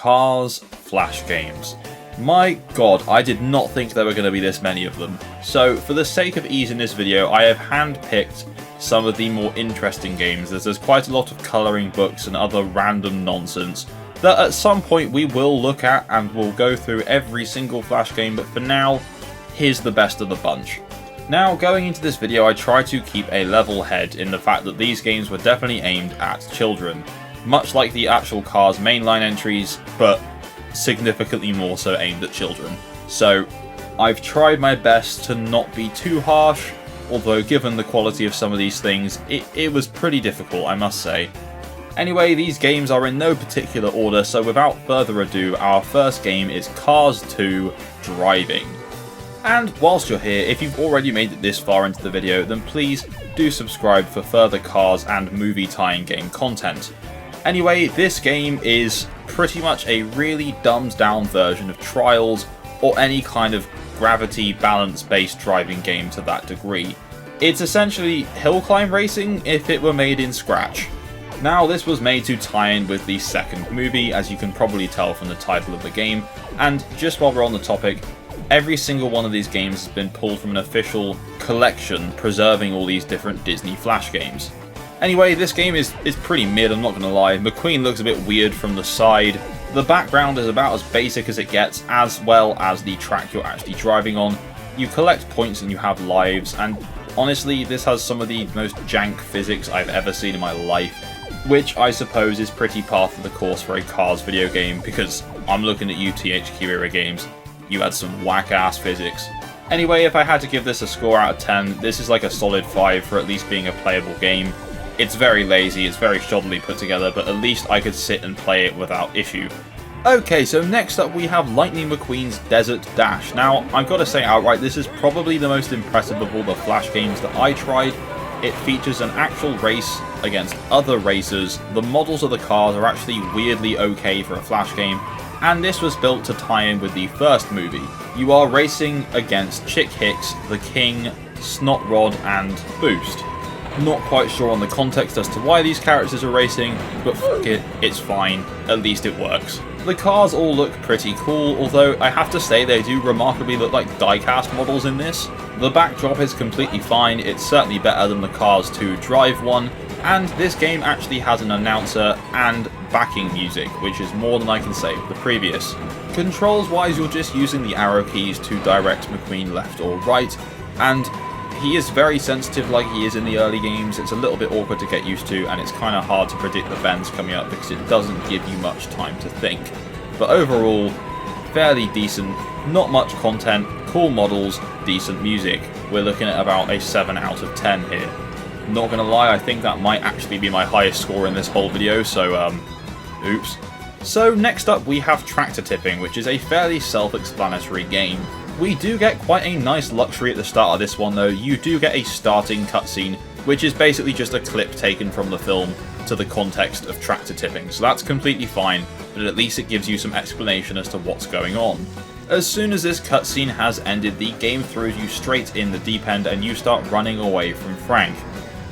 Cars Flash games. My god, I did not think there were going to be this many of them. So for the sake of ease in this video, I have handpicked some of the more interesting games, as there's quite a lot of colouring books and other random nonsense that at some point we will look at and we'll go through every single Flash game, but for now, here's the best of the bunch. Now, going into this video, I try to keep a level head in the fact that these games were definitely aimed at children, much like the actual Cars mainline entries, but significantly more so aimed at children. So I've tried my best to not be too harsh, although given the quality of some of these things, it was pretty difficult, I must say. Anyway, these games are in no particular order, so without further ado, our first game is Cars 2 Driving. And whilst you're here, if you've already made it this far into the video, then please do subscribe for further Cars and movie tie-in game content. Anyway, this game is pretty much a really dumbed down version of Trials, or any kind of gravity balance based driving game to that degree. It's essentially hill climb racing if it were made in Scratch. Now, this was made to tie in with the second movie, as you can probably tell from the title of the game, and just while we're on the topic, every single one of these games has been pulled from an official collection preserving all these different Disney Flash games. Anyway, this game is pretty mid, I'm not gonna lie. McQueen looks a bit weird from the side. The background is about as basic as it gets, as well as the track you're actually driving on. You collect points and you have lives, and honestly, this has some of the most jank physics I've ever seen in my life, which I suppose is pretty par for the course for a Cars video game, because I'm looking at you THQ era games, you had some whack-ass physics. Anyway, if I had to give this a score out of 10, this is like a solid 5 for at least being a playable game. It's very lazy, it's very shoddily put together, but at least I could sit and play it without issue. Okay, so next up we have Lightning McQueen's Desert Dash. Now, I've got to say outright, this is probably the most impressive of all the Flash games that I tried. It features an actual race against other racers, the models of the cars are actually weirdly okay for a Flash game, and this was built to tie in with the first movie. You are racing against Chick Hicks, the King, Snot Rod, and Boost. Not quite sure on the context as to why these characters are racing, but fuck it, it's fine, at least it works. The cars all look pretty cool, although I have to say they do remarkably look like die-cast models in this. The backdrop is completely fine, it's certainly better than the Cars 2 Drive one, and this game actually has an announcer and backing music, which is more than I can say for the previous. Controls wise, you're just using the arrow keys to direct McQueen left or right, and he is very sensitive like he is in the early games. It's a little bit awkward to get used to, and it's kind of hard to predict the bends coming up because it doesn't give you much time to think. But overall, fairly decent, not much content, cool models, decent music. We're looking at about a 7 out of 10 here. Not gonna lie, I think that might actually be my highest score in this whole video, so oops. So next up we have Tractor Tipping, which is a fairly self-explanatory game. We do get quite a nice luxury at the start of this one though. You do get a starting cutscene, which is basically just a clip taken from the film to the context of tractor tipping, so that's completely fine, but at least it gives you some explanation as to what's going on. As soon as this cutscene has ended, the game throws you straight in the deep end and you start running away from Frank.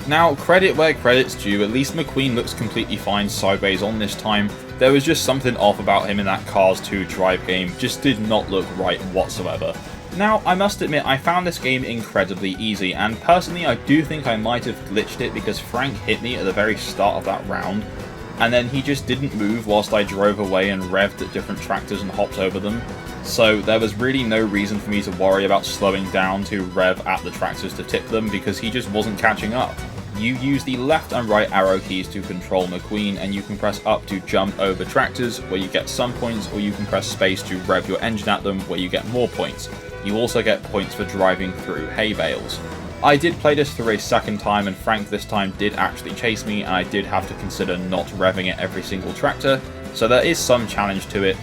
Now, credit where credit's due, at least McQueen looks completely fine sideways on this time. There was just something off about him in that Cars 2 Drive game, just did not look right whatsoever. Now, I must admit, I found this game incredibly easy, and personally I do think I might have glitched it because Frank hit me at the very start of that round, and then he just didn't move whilst I drove away and revved at different tractors and hopped over them. So there was really no reason for me to worry about slowing down to rev at the tractors to tip them because he just wasn't catching up. You use the left and right arrow keys to control McQueen, and you can press up to jump over tractors where you get some points, or you can press space to rev your engine at them where you get more points. You also get points for driving through hay bales. I did play this through a second time, and Frank this time did actually chase me, and I did have to consider not revving at every single tractor, so there is some challenge to it.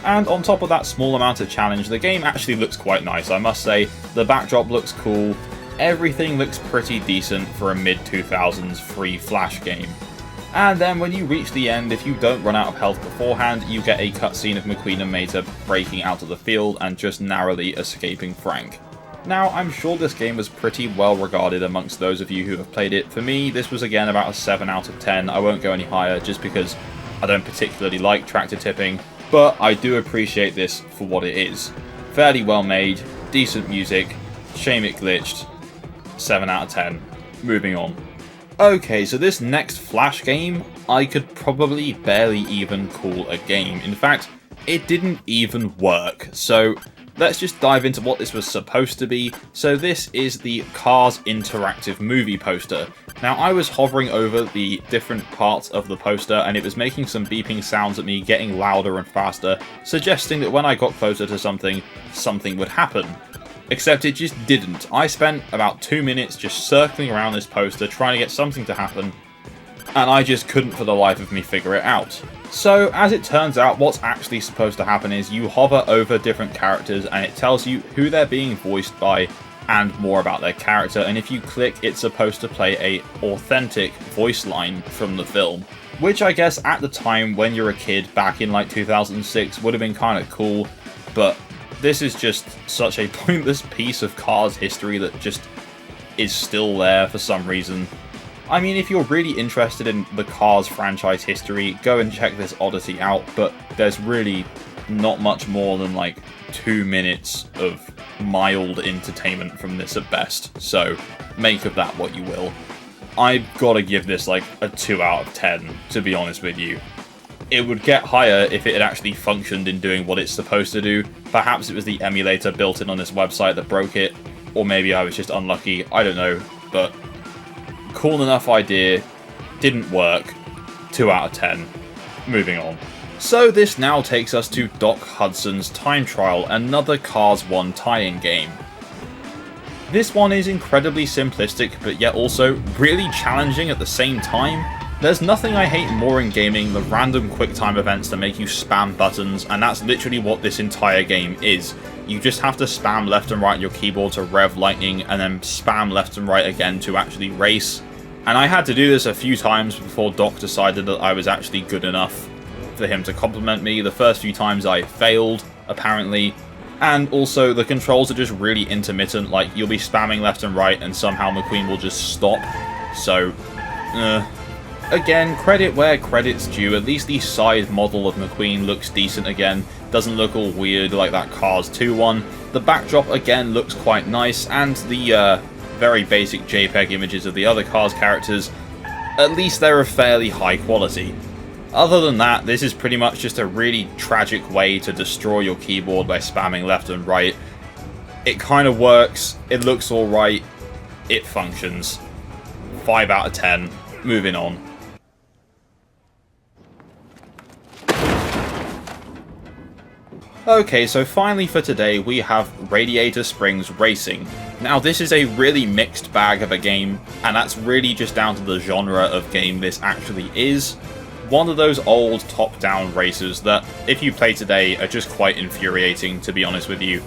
And on top of that small amount of challenge, the game actually looks quite nice, I must say. The backdrop looks cool, everything looks pretty decent for a mid-2000s free Flash game. And then when you reach the end, if you don't run out of health beforehand, you get a cutscene of McQueen and Mater breaking out of the field and just narrowly escaping Frank. Now, I'm sure this game was pretty well regarded amongst those of you who have played it. For me, this was again about a 7 out of 10. I won't go any higher just because I don't particularly like tractor tipping, but I do appreciate this for what it is. Fairly well made, decent music, shame it glitched, 7 out of 10. Moving on. Okay, so this next Flash game, I could probably barely even call a game. In fact, it didn't even work. So let's just dive into what this was supposed to be. So this is the Cars interactive movie poster. Now I was hovering over the different parts of the poster and it was making some beeping sounds at me, getting louder and faster, suggesting that when I got closer to something, something would happen. Except it just didn't. I spent about 2 minutes just circling around this poster trying to get something to happen, and I just couldn't for the life of me figure it out. So, as it turns out, what's actually supposed to happen is you hover over different characters and it tells you who they're being voiced by and more about their character, and if you click, it's supposed to play a authentic voice line from the film. Which I guess at the time, when you're a kid, back in like 2006, would have been kind of cool, but this is just such a pointless piece of Cars history that just is still there for some reason. I mean, if you're really interested in the Cars franchise history, go and check this oddity out, but there's really not much more than like 2 minutes of mild entertainment from this at best, so make of that what you will. I've got to give this like a 2 out of 10, to be honest with you. It would get higher if it had actually functioned in doing what it's supposed to do. Perhaps it was the emulator built in on this website that broke it, or maybe I was just unlucky, I don't know, but cool enough idea, didn't work, 2 out of 10, moving on. So this now takes us to Doc Hudson's Time Trial, another Cars 1 tie-in game. This one is incredibly simplistic, but yet also really challenging at the same time. There's nothing I hate more in gaming than random QuickTime events that make you spam buttons, and that's literally what this entire game is. You just have to spam left and right on your keyboard to rev lightning, and then spam left and right again to actually race. And I had to do this a few times before Doc decided that I was actually good enough for him to compliment me. The first few times I failed, apparently. And also, the controls are just really intermittent, like you'll be spamming left and right and somehow McQueen will just stop. So, Again, credit where credit's due. At least the side model of McQueen looks decent again. Doesn't look all weird like that Cars 2 one. The backdrop again looks quite nice, and the very basic JPEG images of the other Cars characters, at least they're of fairly high quality. Other than that, this is pretty much just a really tragic way to destroy your keyboard by spamming left and right. It kind of works, it looks alright, it functions. 5 out of 10, moving on. Okay, so finally for today we have Radiator Springs Racing. Now this is a really mixed bag of a game, and that's really just down to the genre of game this actually is. One of those old top-down races that, if you play today, are just quite infuriating, to be honest with you.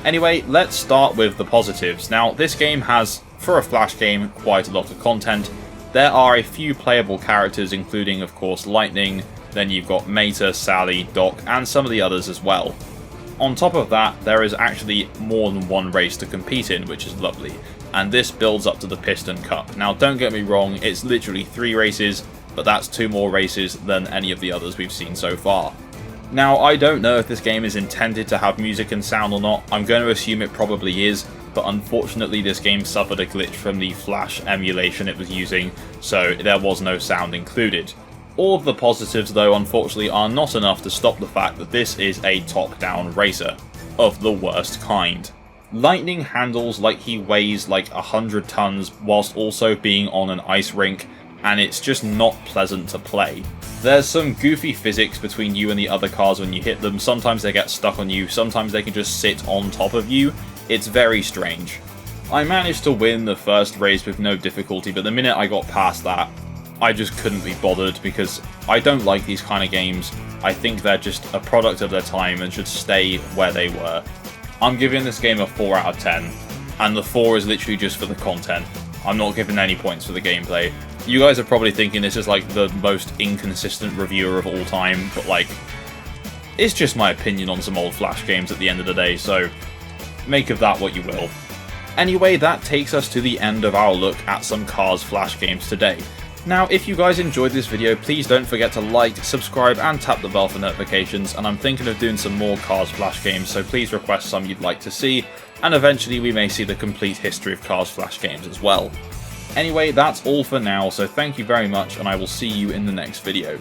Anyway, let's start with the positives. Now this game has, for a Flash game, quite a lot of content. There are a few playable characters, including of course Lightning. Then you've got Mater, Sally, Doc, and some of the others as well. On top of that, there is actually more than one race to compete in, which is lovely. And this builds up to the Piston Cup. Now don't get me wrong, it's literally 3 races, but that's 2 more races than any of the others we've seen so far. Now I don't know if this game is intended to have music and sound or not. I'm going to assume it probably is, but unfortunately this game suffered a glitch from the Flash emulation it was using, so there was no sound included. All of the positives, though, unfortunately are not enough to stop the fact that this is a top-down racer, of the worst kind. Lightning handles like he weighs like 100 tons whilst also being on an ice rink, and it's just not pleasant to play. There's some goofy physics between you and the other cars when you hit them. Sometimes they get stuck on you, sometimes they can just sit on top of you. It's very strange. I managed to win the first race with no difficulty, but the minute I got past that, I just couldn't be bothered because I don't like these kind of games. I think they're just a product of their time and should stay where they were. I'm giving this game a 4 out of 10, and the 4 is literally just for the content. I'm not giving any points for the gameplay. You guys are probably thinking this is like the most inconsistent reviewer of all time, but like, it's just my opinion on some old Flash games at the end of the day, so make of that what you will. Anyway, that takes us to the end of our look at some Cars Flash games today. Now, if you guys enjoyed this video, please don't forget to like, subscribe and tap the bell for notifications, and I'm thinking of doing some more Cars Flash games, so please request some you'd like to see, and eventually we may see the complete history of Cars Flash games as well. Anyway, that's all for now, so thank you very much, and I will see you in the next video.